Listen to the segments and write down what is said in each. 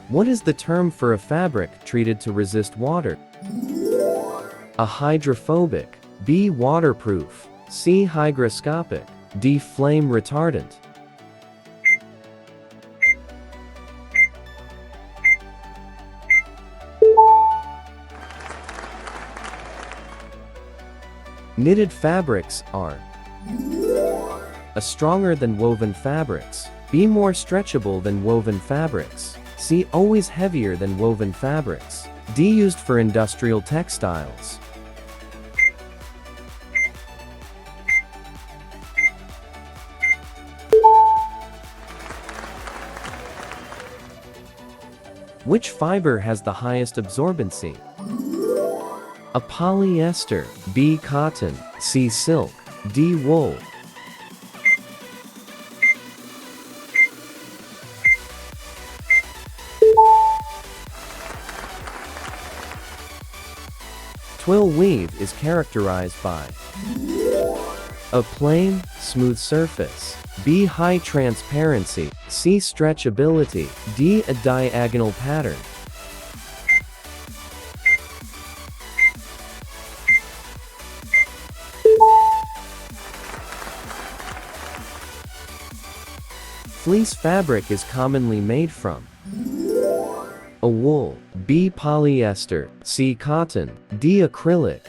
What is the term for a fabric treated to resist water? A hydrophobic. B. Waterproof. C. Hygroscopic. D. Flame retardant. Knitted fabrics are A. Stronger than woven fabrics. B. More stretchable than woven fabrics. C. Always heavier than woven fabrics. D. Used for industrial textiles. Which fiber has the highest absorbency? A. Polyester. B. Cotton. C. Silk. D. Wool. Twill weave is characterized by A. Plain, smooth surface. B. High transparency. C. Stretchability. D. A diagonal pattern. Fleece fabric is commonly made from A. Wool. B. Polyester. C. Cotton. D. Acrylic.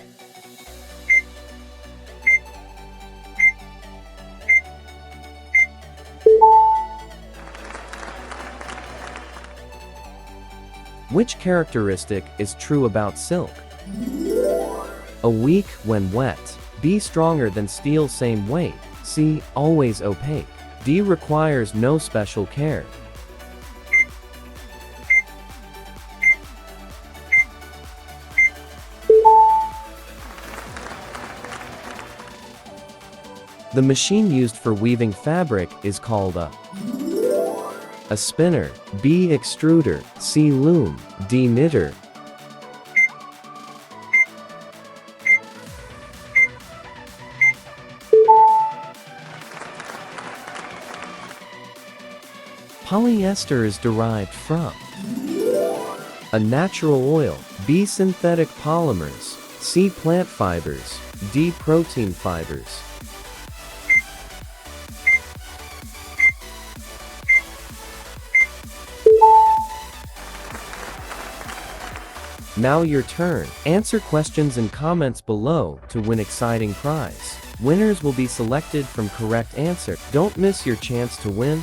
Which characteristic is true about silk? A. Weak when wet. B. Stronger than steel same weight. C. Always opaque. D. Requires no special care. The machine used for weaving fabric is called a spinner. B. Extruder. C. Loom. D. Knitter. Polyester is derived from A. Natural oil. B. Synthetic polymers. C. Plant fibers. D. Protein fibers. Now your turn. Answer questions and comments below to win exciting prize. Winners will be selected from correct answer. Don't miss your chance to win.